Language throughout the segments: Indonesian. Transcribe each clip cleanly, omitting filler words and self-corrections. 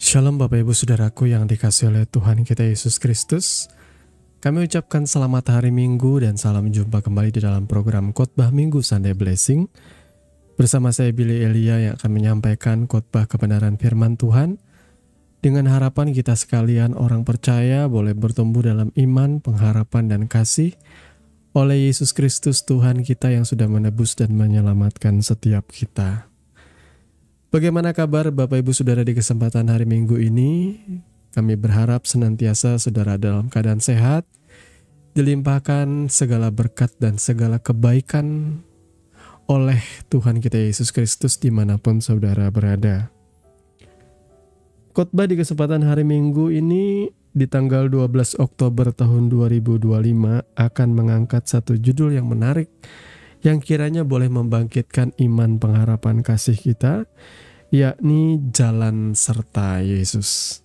Shalom Bapak Ibu Saudaraku yang dikasihi oleh Tuhan kita Yesus Kristus. Kami ucapkan selamat hari Minggu dan salam jumpa kembali di dalam program Khotbah Minggu Sunday Blessing. Bersama saya Billy Elia yang akan menyampaikan khotbah kebenaran firman Tuhan. Dengan harapan kita sekalian orang percaya boleh bertumbuh dalam iman, pengharapan dan kasih oleh Yesus Kristus Tuhan kita yang sudah menebus dan menyelamatkan setiap kita. Bagaimana kabar Bapak Ibu Saudara di kesempatan hari Minggu ini? Kami berharap senantiasa saudara dalam keadaan sehat, dilimpahkan segala berkat dan segala kebaikan oleh Tuhan kita Yesus Kristus dimanapun saudara berada. Khotbah di kesempatan hari Minggu ini di tanggal 12 Oktober tahun 2025 akan mengangkat satu judul yang menarik yang kiranya boleh membangkitkan iman pengharapan kasih kita, yakni jalan serta Yesus.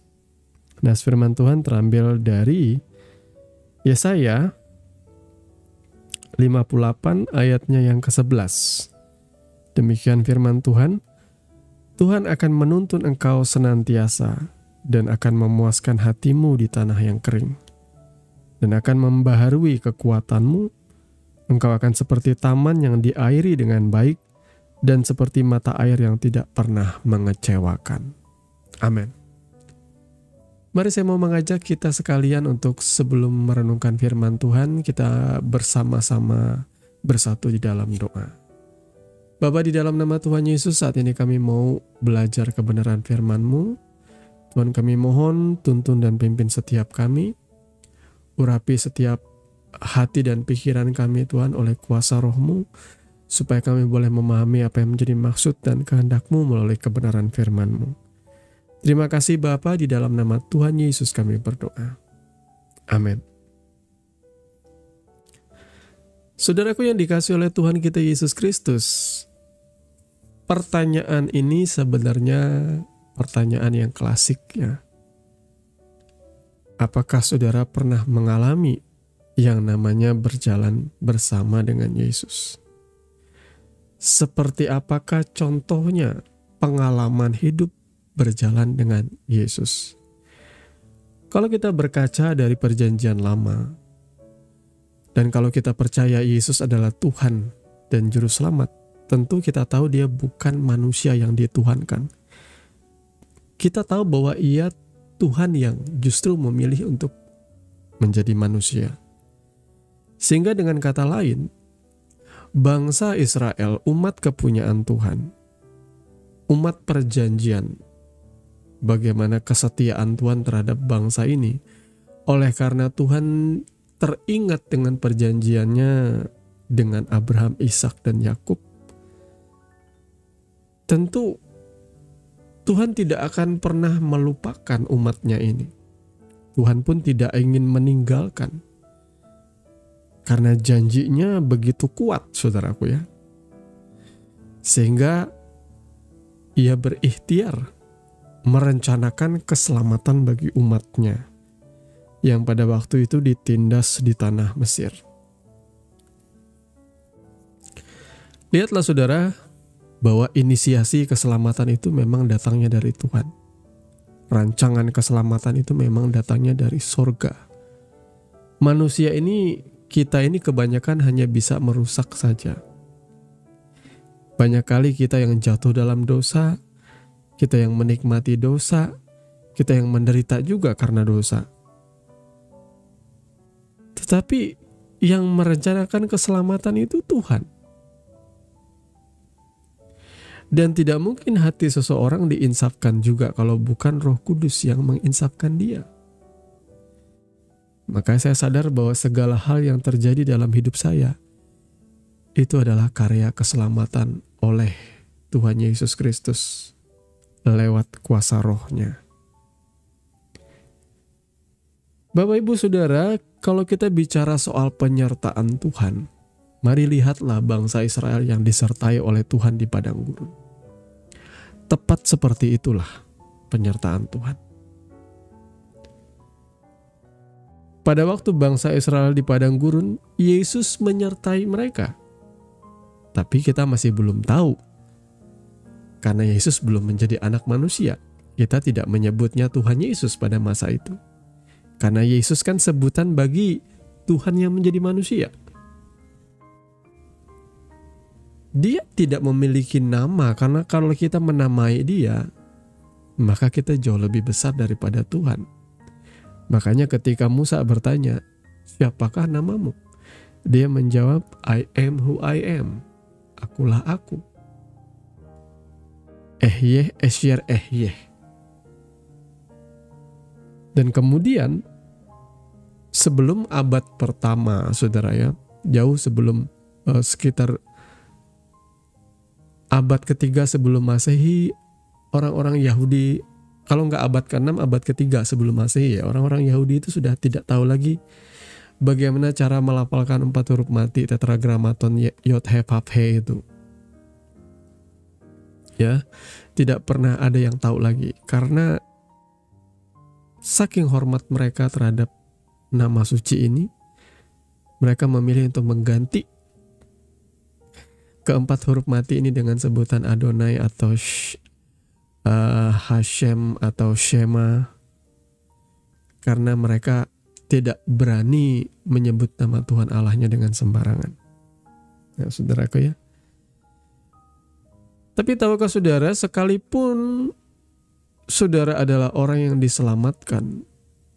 Nah, firman Tuhan terambil dari Yesaya 58 ayatnya yang ke-11. Demikian firman Tuhan, Tuhan akan menuntun engkau senantiasa dan akan memuaskan hatimu di tanah yang kering, dan akan membaharui kekuatanmu. Engkau akan seperti taman yang diairi dengan baik dan seperti mata air yang tidak pernah mengecewakan. Amin. Mari saya mau mengajak kita sekalian untuk sebelum merenungkan firman Tuhan, kita bersama-sama bersatu di dalam doa. Bapa, di dalam nama Tuhan Yesus, saat ini kami mau belajar kebenaran firman-Mu. Tuhan, kami mohon tuntun dan pimpin setiap kami, urapi setiap hati dan pikiran kami Tuhan oleh kuasa Roh-Mu, supaya kami boleh memahami apa yang menjadi maksud dan kehendak-Mu melalui kebenaran firman-Mu. Terima kasih Bapa, di dalam nama Tuhan Yesus kami berdoa. Amin. Saudaraku yang dikasihi oleh Tuhan kita Yesus Kristus, pertanyaan ini sebenarnya pertanyaan yang klasik ya. Apakah saudara pernah mengalami yang namanya berjalan bersama dengan Yesus? Seperti apakah contohnya pengalaman hidup berjalan dengan Yesus? Kalau kita berkaca dari perjanjian lama, dan kalau kita percaya Yesus adalah Tuhan dan Juru Selamat, tentu kita tahu dia bukan manusia yang dituhankan. Kita tahu bahwa ia Tuhan yang justru memilih untuk menjadi manusia. Sehingga dengan kata lain, bangsa Israel, umat kepunyaan Tuhan, umat perjanjian, bagaimana kesetiaan Tuhan terhadap bangsa ini, oleh karena Tuhan teringat dengan perjanjiannya dengan Abraham, Ishak dan Yakub, tentu Tuhan tidak akan pernah melupakan umatnya ini. Tuhan pun tidak ingin meninggalkan, karena janjinya begitu kuat, saudaraku ya. Sehingga ia berikhtiar merencanakan keselamatan bagi umatnya yang pada waktu itu ditindas di tanah Mesir. Lihatlah saudara, bahwa inisiasi keselamatan itu memang datangnya dari Tuhan. Rancangan keselamatan itu memang datangnya dari sorga. Manusia ini, kita ini kebanyakan hanya bisa merusak saja. Banyak kali kita yang jatuh dalam dosa, kita yang menikmati dosa, kita yang menderita juga karena dosa. Tetapi yang merencanakan keselamatan itu Tuhan. Dan tidak mungkin hati seseorang diinsafkan juga kalau bukan Roh Kudus yang menginsafkan dia. Maka saya sadar bahwa segala hal yang terjadi dalam hidup saya itu adalah karya keselamatan oleh Tuhan Yesus Kristus lewat kuasa Roh-Nya. Bapak Ibu Saudara, kalau kita bicara soal penyertaan Tuhan, mari lihatlah bangsa Israel yang disertai oleh Tuhan di padang gurun. Tepat seperti itulah penyertaan Tuhan. Pada waktu bangsa Israel di padang gurun, Yesus menyertai mereka. Tapi kita masih belum tahu, karena Yesus belum menjadi anak manusia. kita tidak menyebutnya Tuhan Yesus pada masa itu. Karena Yesus kan sebutan bagi Tuhan yang menjadi manusia. Dia tidak memiliki nama, karena kalau kita menamai dia, maka kita jauh lebih besar daripada Tuhan. Makanya ketika Musa bertanya, siapakah namamu? Dia menjawab, I am who I am. Akulah aku. Ehyeh, Esyer, Ehyeh. Dan kemudian, sebelum abad pertama, saudara ya, jauh sebelum sekitar abad ketiga sebelum Masehi, orang-orang Yahudi, kalau nggak abad ke-6, abad ketiga sebelum Masehi ya, orang-orang Yahudi itu sudah tidak tahu lagi bagaimana cara melafalkan 4 huruf mati tetragrammaton Yod He Vav He itu. Ya, tidak pernah ada yang tahu lagi karena saking hormat mereka terhadap nama suci ini, mereka memilih untuk mengganti keempat huruf mati ini dengan sebutan Adonai atau Hashem atau Shema, karena mereka tidak berani menyebut nama Tuhan Allahnya dengan sembarangan. Ya, saudaraku ya. Tapi tahukah saudara, sekalipun saudara adalah orang yang diselamatkan,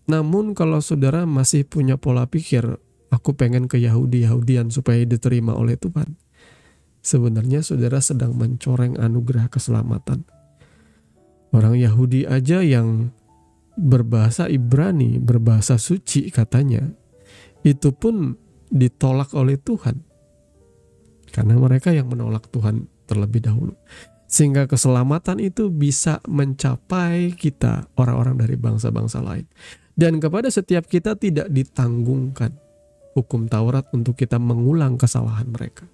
namun kalau saudara masih punya pola pikir, aku pengen ke Yahudian supaya diterima oleh Tuhan, sebenarnya saudara sedang mencoreng anugerah keselamatan. Orang Yahudi aja yang berbahasa Ibrani, berbahasa suci katanya, itu pun ditolak oleh Tuhan. Karena mereka yang menolak Tuhan terlebih dahulu. Sehingga keselamatan itu bisa mencapai kita, orang-orang dari bangsa-bangsa lain. Dan kepada setiap kita tidak ditanggungkan hukum Taurat untuk kita mengulang kesalahan mereka.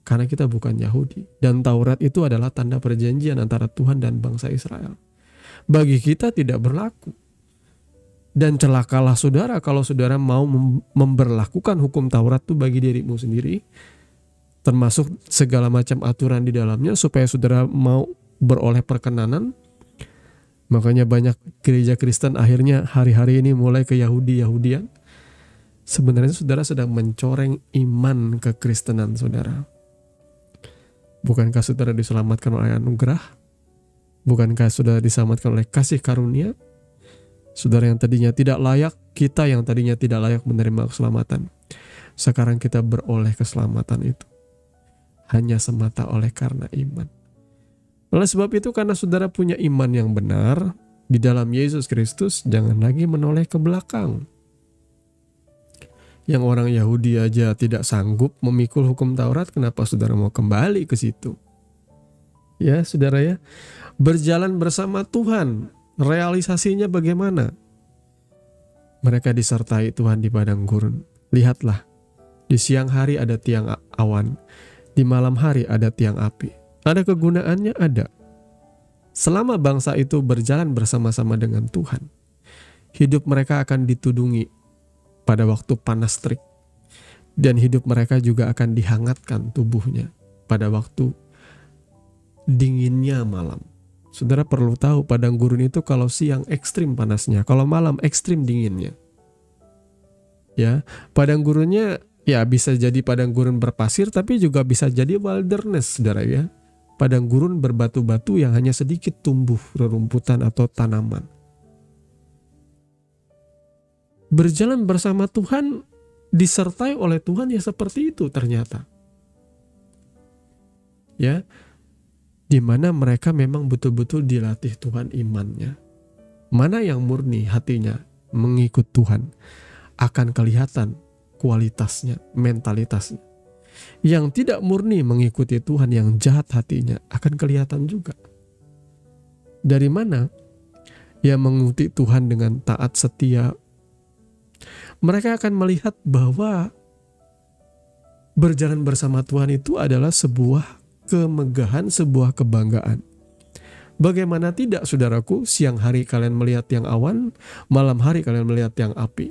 Karena kita bukan Yahudi. Dan Taurat itu adalah tanda perjanjian antara Tuhan dan bangsa Israel. Bagi kita tidak berlaku. Dan celakalah saudara kalau saudara mau memberlakukan hukum Taurat itu bagi dirimu sendiri. Termasuk segala macam aturan di dalamnya supaya saudara mau beroleh perkenanan. Makanya banyak gereja Kristen akhirnya hari-hari ini mulai ke Yahudian. Sebenarnya saudara sedang mencoreng iman kekristenan saudara. Bukankah saudara diselamatkan oleh anugerah? Bukankah saudara diselamatkan oleh kasih karunia? Saudara yang tadinya tidak layak, kita yang tadinya tidak layak menerima keselamatan, sekarang kita beroleh keselamatan itu. Hanya semata oleh karena iman. Oleh sebab itu, karena saudara punya iman yang benar di dalam Yesus Kristus, jangan lagi menoleh ke belakang. Yang orang Yahudi aja tidak sanggup memikul hukum Taurat, kenapa saudara mau kembali ke situ? Ya, saudara ya. Berjalan bersama Tuhan, realisasinya bagaimana? Mereka disertai Tuhan di padang gurun. Lihatlah, di siang hari ada tiang awan, di malam hari ada tiang api. Ada kegunaannya? Ada. Selama bangsa itu berjalan bersama-sama dengan Tuhan, hidup mereka akan ditudungi pada waktu panas terik. Dan hidup mereka juga akan dihangatkan tubuhnya pada waktu dinginnya malam. Saudara perlu tahu, padang gurun itu kalau siang ekstrim panasnya, kalau malam ekstrim dinginnya. Ya, padang gurunnya ya bisa jadi padang gurun berpasir, tapi juga bisa jadi wilderness, saudara ya. Padang gurun berbatu-batu yang hanya sedikit tumbuh rerumputan atau tanaman. Berjalan bersama Tuhan, disertai oleh Tuhan ya seperti itu ternyata. Ya, di mana mereka memang betul-betul dilatih Tuhan imannya. Mana yang murni hatinya mengikut Tuhan, akan kelihatan kualitasnya, mentalitasnya. Yang tidak murni mengikuti Tuhan, yang jahat hatinya, akan kelihatan juga. Dari mana? Ya, mengikuti Tuhan dengan taat setia, mereka akan melihat bahwa berjalan bersama Tuhan itu adalah sebuah kemegahan, sebuah kebanggaan. Bagaimana tidak, saudaraku, siang hari kalian melihat tiang awan, malam hari kalian melihat tiang api.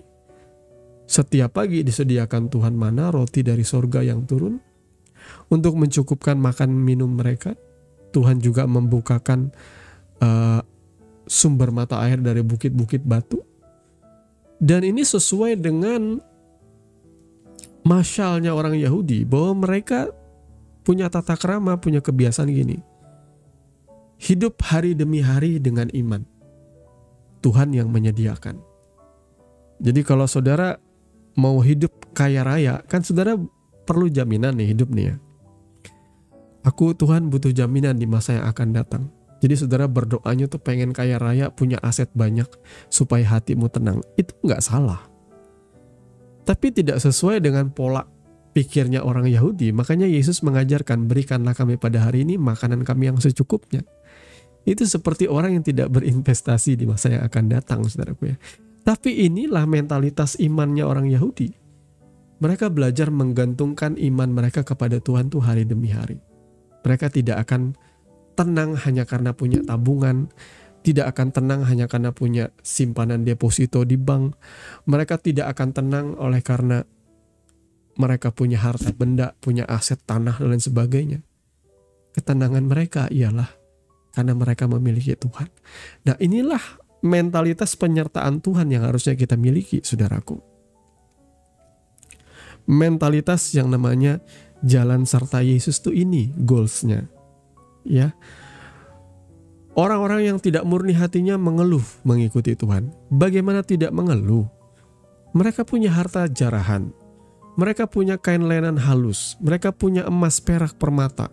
Setiap pagi disediakan Tuhan mana, roti dari sorga yang turun, untuk mencukupkan makan minum mereka. Tuhan juga membukakan sumber mata air dari bukit-bukit batu. Dan ini sesuai dengan masyalnya orang Yahudi, bahwa mereka punya tata krama, punya kebiasaan gini. Hidup hari demi hari dengan iman. Tuhan yang menyediakan. Jadi kalau saudara mau hidup kaya raya, kan saudara perlu jaminan nih hidup nih ya. Tuhan butuh jaminan di masa yang akan datang. Jadi saudara berdoanya tuh pengen kaya raya, punya aset banyak, supaya hatimu tenang. Itu nggak salah. Tapi tidak sesuai dengan pola pikirnya orang Yahudi. Makanya Yesus mengajarkan, berikanlah kami pada hari ini makanan kami yang secukupnya. Itu seperti orang yang tidak berinvestasi di masa yang akan datang, saudaraku ya. Tapi inilah mentalitas imannya orang Yahudi. Mereka belajar menggantungkan iman mereka kepada Tuhan tuh hari demi hari. Mereka tidak akan tenang hanya karena punya tabungan, tidak akan tenang hanya karena punya simpanan deposito di bank. Mereka tidak akan tenang oleh karena mereka punya harta benda, punya aset tanah dan lain sebagainya. Ketenangan mereka ialah karena mereka memiliki Tuhan. Nah, inilah mentalitas penyertaan Tuhan yang harusnya kita miliki, saudaraku. Mentalitas yang namanya jalan serta Yesus tuh ini goalsnya. Ya. Orang-orang yang tidak murni hatinya mengeluh mengikuti Tuhan. Bagaimana tidak mengeluh? Mereka punya harta jarahan. Mereka punya kain lenan halus. Mereka punya emas, perak, permata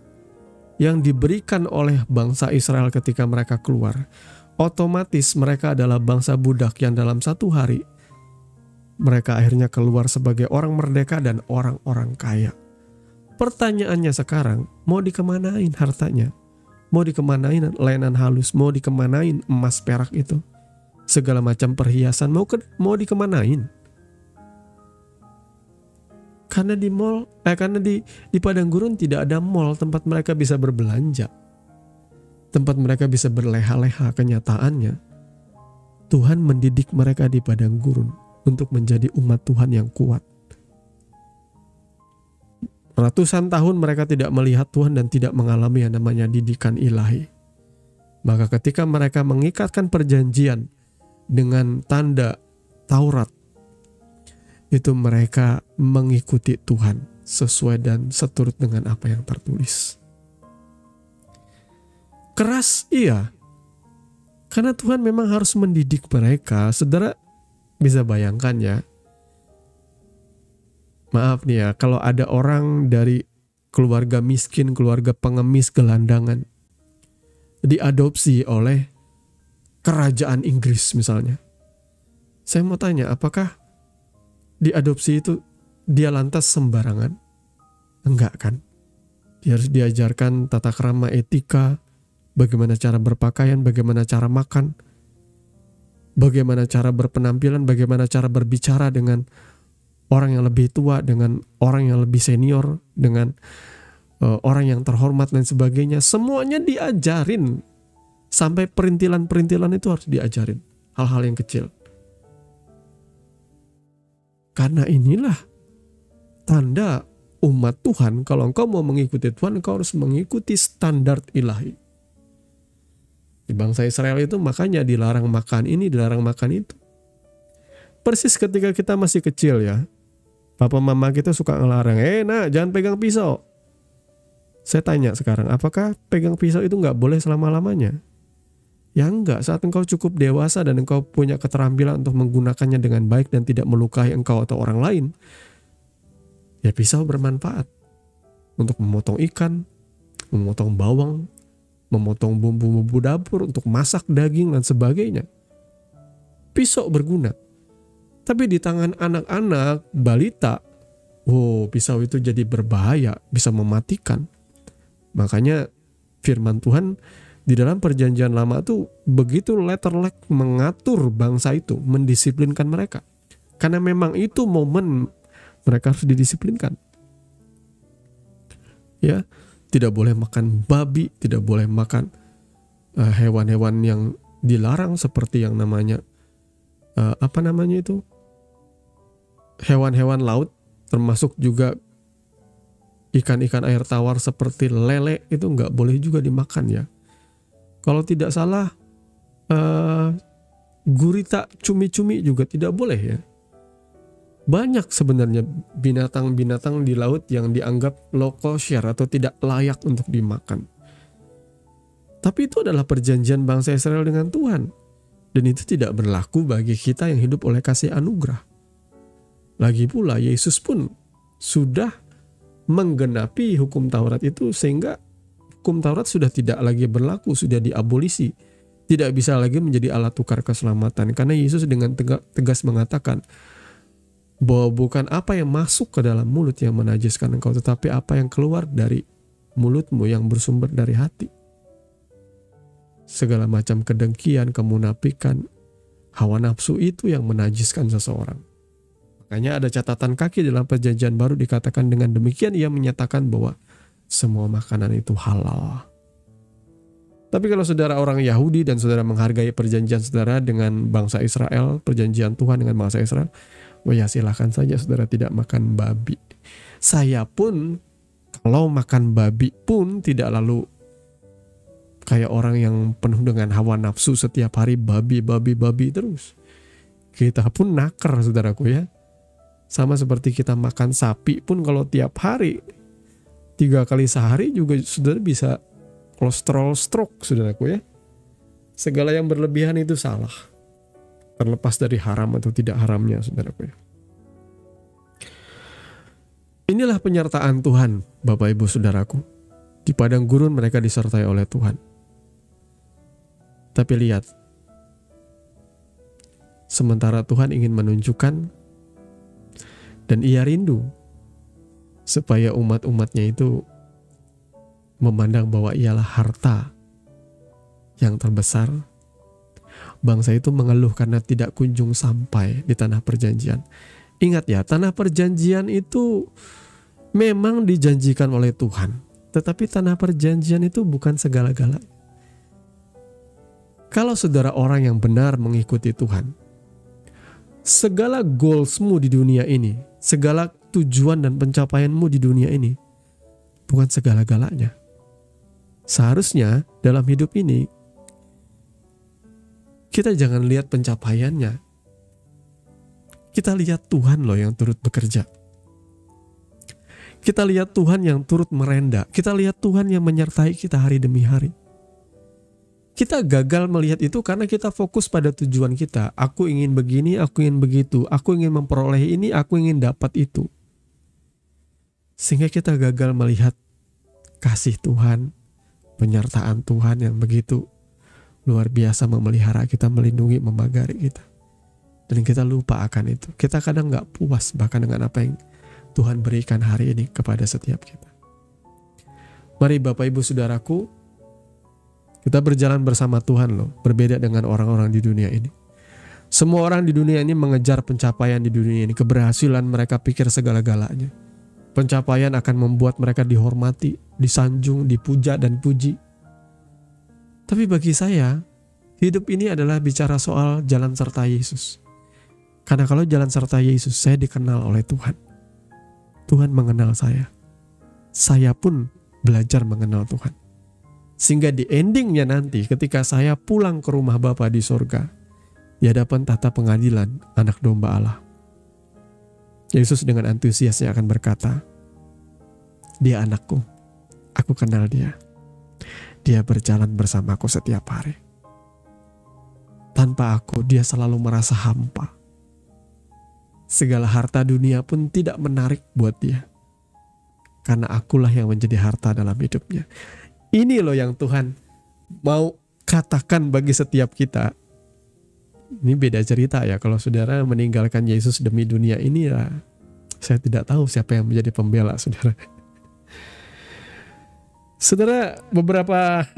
yang diberikan oleh bangsa Israel ketika mereka keluar. Otomatis mereka adalah bangsa budak yang dalam satu hari mereka akhirnya keluar sebagai orang merdeka dan orang-orang kaya. Pertanyaannya sekarang, mau dikemanain hartanya? Mau dikemanain lenan halus? Mau dikemanain emas perak itu? Segala macam perhiasan mau dikemanain? Karena di mall, karena di padang gurun tidak ada mall tempat mereka bisa berbelanja, tempat mereka bisa berleha-leha. Kenyataannya, Tuhan mendidik mereka di padang gurun untuk menjadi umat Tuhan yang kuat. Ratusan tahun mereka tidak melihat Tuhan dan tidak mengalami yang namanya didikan ilahi. Maka ketika mereka mengikatkan perjanjian dengan tanda Taurat, itu mereka mengikuti Tuhan sesuai dan seturut dengan apa yang tertulis. Keras, iya. Karena Tuhan memang harus mendidik mereka. Saudara bisa bayangkan ya. Maaf nih ya, kalau ada orang dari keluarga miskin, keluarga pengemis gelandangan, diadopsi oleh kerajaan Inggris misalnya. Saya mau tanya, apakah diadopsi itu dia lantas sembarangan? Enggak kan? Dia harus diajarkan tata krama, etika, bagaimana cara berpakaian, bagaimana cara makan, bagaimana cara berpenampilan, bagaimana cara berbicara dengan orang yang lebih tua, dengan orang yang lebih senior, dengan orang yang terhormat dan sebagainya. Semuanya diajarin. Sampai perintilan-perintilan itu harus diajarin. Hal-hal yang kecil. Karena inilah tanda umat Tuhan. Kalau engkau mau mengikuti Tuhan, engkau harus mengikuti standar ilahi. Di bangsa Israel itu makanya dilarang makan ini, dilarang makan itu. Persis ketika kita masih kecil ya, papa mama kita suka ngelarang, nak jangan pegang pisau. Saya tanya sekarang, apakah pegang pisau itu nggak boleh selama-lamanya? Ya enggak, saat engkau cukup dewasa dan engkau punya keterampilan untuk menggunakannya dengan baik dan tidak melukai engkau atau orang lain, ya pisau bermanfaat untuk memotong ikan, memotong bawang, memotong bumbu-bumbu dapur, untuk masak daging dan sebagainya. Pisau berguna. Tapi di tangan anak-anak, balita, pisau itu jadi berbahaya, bisa mematikan. Makanya firman Tuhan di dalam perjanjian lama tuh begitu letterlek mengatur bangsa itu, mendisiplinkan mereka. Karena memang itu momen mereka harus didisiplinkan. Ya, tidak boleh makan babi, tidak boleh makan hewan-hewan yang dilarang seperti yang namanya hewan-hewan laut, termasuk juga ikan-ikan air tawar seperti lele itu nggak boleh juga dimakan ya. Kalau tidak salah, eh, gurita cumi-cumi juga tidak boleh ya. Banyak sebenarnya binatang-binatang di laut yang dianggap low kosher atau tidak layak untuk dimakan. Tapi itu adalah perjanjian bangsa Israel dengan Tuhan. Dan itu tidak berlaku bagi kita yang hidup oleh kasih anugerah. Lagi pula Yesus pun sudah menggenapi hukum Taurat itu, sehingga hukum Taurat sudah tidak lagi berlaku, sudah diabolisi. Tidak bisa lagi menjadi alat tukar keselamatan. Karena Yesus dengan tegas mengatakan bahwa bukan apa yang masuk ke dalam mulut yang menajiskan engkau, tetapi apa yang keluar dari mulutmu yang bersumber dari hati. Segala macam kedengkian, kemunafikan, hawa nafsu itu yang menajiskan seseorang. Makanya ada catatan kaki dalam perjanjian baru dikatakan dengan demikian ia menyatakan bahwa semua makanan itu halal. Tapi kalau saudara orang Yahudi dan saudara menghargai perjanjian saudara dengan bangsa Israel, perjanjian Tuhan dengan bangsa Israel, ya silahkan saja saudara tidak makan babi. Saya pun kalau makan babi pun tidak lalu kayak orang yang penuh dengan hawa nafsu setiap hari babi terus. Kita pun nakar saudaraku ya. Sama seperti kita makan sapi pun kalau tiap hari 3 kali sehari juga saudara bisa kolesterol stroke saudaraku ya. Segala yang berlebihan itu salah. Terlepas dari haram atau tidak haramnya saudaraku ya. Inilah penyertaan Tuhan Bapak Ibu Saudaraku. Di padang gurun mereka disertai oleh Tuhan. Tapi lihat, sementara Tuhan ingin menunjukkan dan ia rindu supaya umat-umatnya itu memandang bahwa ialah harta yang terbesar. Bangsa itu mengeluh karena tidak kunjung sampai di tanah perjanjian. Ingat ya, tanah perjanjian itu memang dijanjikan oleh Tuhan. Tetapi tanah perjanjian itu bukan segala-galanya. Kalau saudara orang yang benar mengikuti Tuhan, segala goalsmu di dunia ini, segala tujuan dan pencapaianmu di dunia ini, bukan segala-galanya. Seharusnya dalam hidup ini, kita jangan lihat pencapaiannya. Kita lihat Tuhan loh yang turut bekerja. Kita lihat Tuhan yang turut merenda. Kita lihat Tuhan yang menyertai kita hari demi hari. Kita gagal melihat itu karena kita fokus pada tujuan kita. Aku ingin begini, aku ingin begitu. Aku ingin memperoleh ini, aku ingin dapat itu. Sehingga kita gagal melihat kasih Tuhan, penyertaan Tuhan yang begitu luar biasa memelihara kita, melindungi, memagari kita. Dan kita lupa akan itu. Kita kadang gak puas bahkan dengan apa yang Tuhan berikan hari ini kepada setiap kita. Mari Bapak Ibu Saudaraku, kita berjalan bersama Tuhan loh. Berbeda dengan orang-orang di dunia ini. Semua orang di dunia ini mengejar pencapaian di dunia ini. Keberhasilan mereka pikir segala-galanya. Pencapaian akan membuat mereka dihormati, disanjung, dipuja dan puji. Tapi bagi saya, hidup ini adalah bicara soal jalan serta Yesus. Karena kalau jalan serta Yesus, saya dikenal oleh Tuhan. Tuhan mengenal saya. Saya pun belajar mengenal Tuhan. Sehingga di endingnya nanti ketika saya pulang ke rumah Bapa di sorga, di hadapan tahta pengadilan anak domba Allah, Yesus dengan antusiasnya akan berkata, dia anakku, aku kenal dia. Dia berjalan bersamaku setiap hari. Tanpa aku, dia selalu merasa hampa. Segala harta dunia pun tidak menarik buat dia. Karena akulah yang menjadi harta dalam hidupnya. Ini loh yang Tuhan mau katakan bagi setiap kita. Ini beda cerita ya. Kalau saudara meninggalkan Yesus demi dunia ini ya, saya tidak tahu siapa yang menjadi pembela saudara. Saudara, beberapa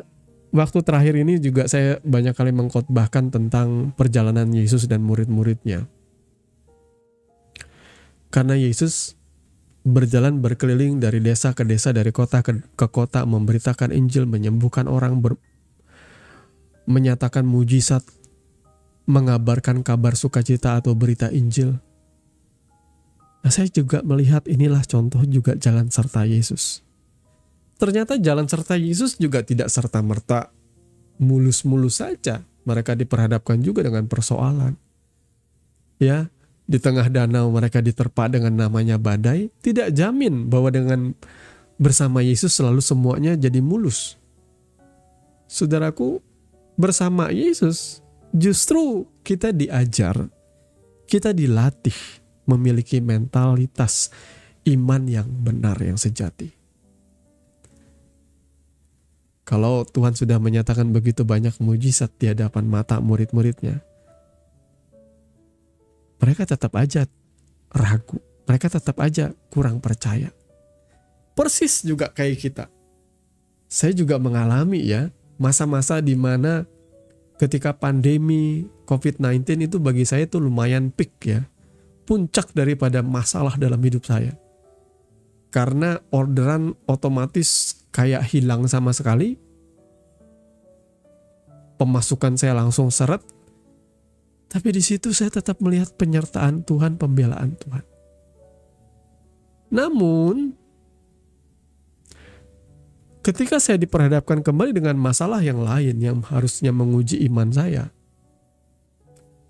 waktu terakhir ini juga saya banyak kali mengkhotbahkan tentang perjalanan Yesus dan murid-muridnya. Karena Yesus berjalan berkeliling dari desa ke desa, dari kota ke kota, memberitakan Injil, menyembuhkan orang, menyatakan mujizat, mengabarkan kabar sukacita atau berita Injil. Nah, saya juga melihat inilah contoh juga jalan serta Yesus. Ternyata jalan serta Yesus juga tidak serta-merta mulus-mulus saja. mereka diperhadapkan juga dengan persoalan. Ya, di tengah danau mereka diterpa dengan namanya badai, tidak jamin bahwa dengan bersama Yesus selalu semuanya jadi mulus. Saudaraku, bersama Yesus justru kita diajar, kita dilatih memiliki mentalitas iman yang benar, yang sejati. Kalau Tuhan sudah menyatakan begitu banyak mujizat di hadapan mata murid-muridnya, mereka tetap aja ragu, mereka tetap aja kurang percaya. Persis juga kayak kita. Saya juga mengalami ya, masa-masa di mana ketika pandemi COVID-19 itu bagi saya itu lumayan peak ya. Puncak daripada masalah dalam hidup saya. Karena orderan otomatis kayak hilang sama sekali. Pemasukan saya langsung seret. Tapi di situ saya tetap melihat penyertaan Tuhan, pembelaan Tuhan. Namun, ketika saya diperhadapkan kembali dengan masalah yang lain yang harusnya menguji iman saya,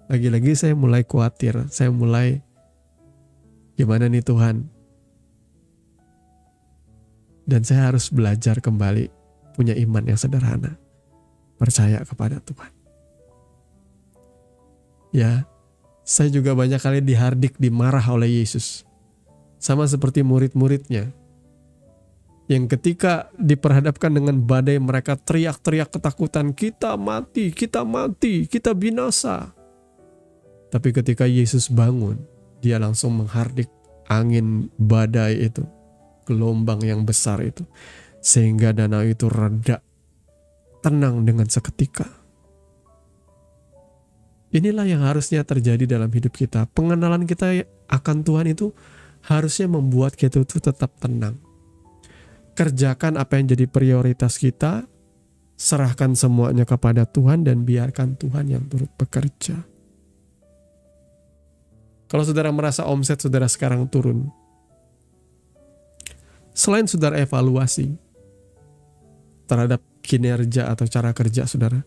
lagi-lagi saya mulai khawatir, saya mulai, gimana nih Tuhan? Dan saya harus belajar kembali punya iman yang sederhana. Percaya kepada Tuhan. Ya, saya juga banyak kali dihardik, dimarah oleh Yesus. Sama seperti murid-muridnya. Yang ketika diperhadapkan dengan badai mereka teriak-teriak ketakutan, kita mati, kita binasa. Tapi ketika Yesus bangun, dia langsung menghardik angin badai itu, gelombang yang besar itu, sehingga danau itu reda, tenang dengan seketika. Inilah yang harusnya terjadi dalam hidup kita. Pengenalan kita akan Tuhan itu harusnya membuat kita itu tetap tenang. Kerjakan apa yang jadi prioritas kita, serahkan semuanya kepada Tuhan dan biarkan Tuhan yang turut bekerja. Kalau saudara merasa omset saudara sekarang turun, selain saudara evaluasi terhadap kinerja atau cara kerja saudara,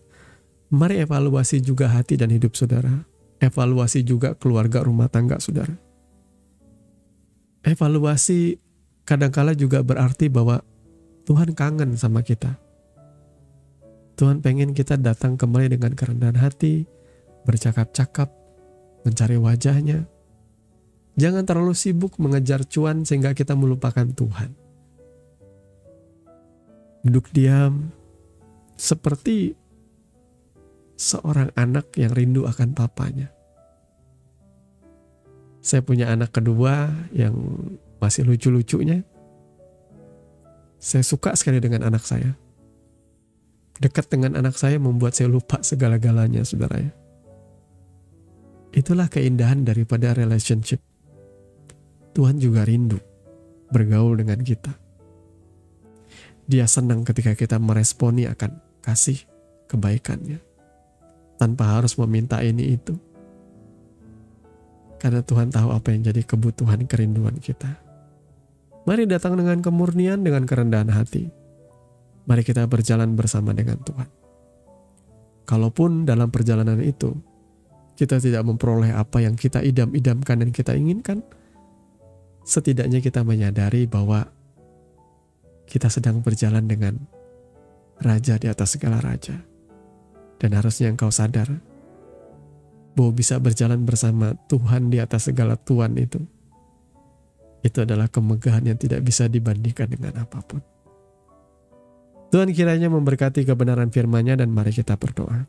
mari evaluasi juga hati dan hidup saudara. Evaluasi juga keluarga rumah tangga saudara. Evaluasi kadangkala juga berarti bahwa Tuhan kangen sama kita. Tuhan pengen kita datang kembali dengan kerendahan hati, bercakap-cakap, mencari wajahnya. Jangan terlalu sibuk mengejar cuan sehingga kita melupakan Tuhan. Duduk diam, seperti seorang anak yang rindu akan papanya. Saya punya anak kedua yang masih lucu-lucunya. Saya suka sekali dengan anak saya. Dekat dengan anak saya membuat saya lupa segala-galanya, saudara ya. Itulah keindahan daripada relationship. Tuhan juga rindu bergaul dengan kita. Dia senang ketika kita meresponi akan kasih kebaikannya. Tanpa harus meminta ini itu. Karena Tuhan tahu apa yang jadi kebutuhan kerinduan kita. Mari datang dengan kemurnian, dengan kerendahan hati. Mari kita berjalan bersama dengan Tuhan. Kalaupun dalam perjalanan itu, kita tidak memperoleh apa yang kita idam-idamkan dan kita inginkan, setidaknya kita menyadari bahwa kita sedang berjalan dengan Raja di atas segala raja. Dan harusnya engkau sadar bahwa bisa berjalan bersama Tuhan di atas segala Tuhan itu adalah kemegahan yang tidak bisa dibandingkan dengan apapun. Tuhan kiranya memberkati kebenaran firman-Nya dan mari kita berdoa.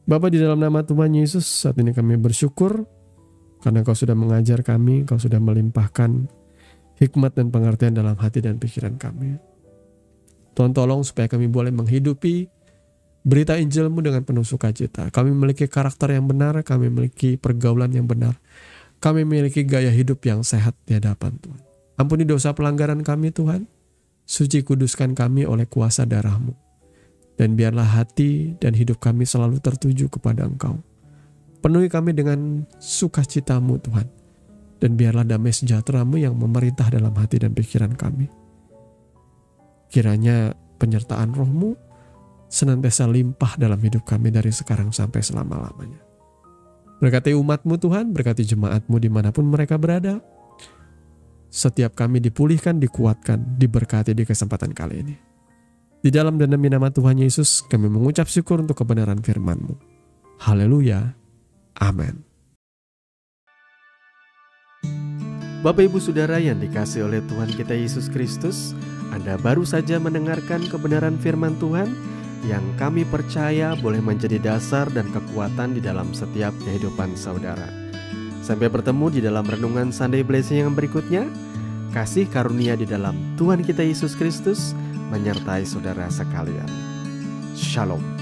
Bapa, di dalam nama Tuhan Yesus, saat ini kami bersyukur karena Engkau sudah mengajar kami, Engkau sudah melimpahkan hikmat dan pengertian dalam hati dan pikiran kami. Tuhan tolong supaya kami boleh menghidupi berita Injil-Mu dengan penuh sukacita. Kami memiliki karakter yang benar, kami memiliki pergaulan yang benar. Kami memiliki gaya hidup yang sehat di hadapan Tuhan. Ampuni dosa pelanggaran kami Tuhan. Suci kuduskan kami oleh kuasa darah-Mu. Dan biarlah hati dan hidup kami selalu tertuju kepada Engkau. Penuhi kami dengan sukacita-Mu Tuhan. Dan biarlah damai sejahtera-Mu yang memerintah dalam hati dan pikiran kami. Kiranya penyertaan Roh-Mu senantiasa limpah dalam hidup kami dari sekarang sampai selama-lamanya. Berkati umat-Mu Tuhan, berkati jemaat-Mu dimanapun mereka berada. Setiap kami dipulihkan, dikuatkan, diberkati di kesempatan kali ini. Di dalam dan demi nama Tuhan Yesus, kami mengucap syukur untuk kebenaran firman-Mu. Haleluya. Amin. Bapak Ibu Saudara yang dikasihi oleh Tuhan kita Yesus Kristus, Anda baru saja mendengarkan kebenaran firman Tuhan yang kami percaya boleh menjadi dasar dan kekuatan di dalam setiap kehidupan saudara. Sampai bertemu di dalam renungan Sunday Blessing yang berikutnya. Kasih karunia di dalam Tuhan kita Yesus Kristus menyertai saudara sekalian. Shalom.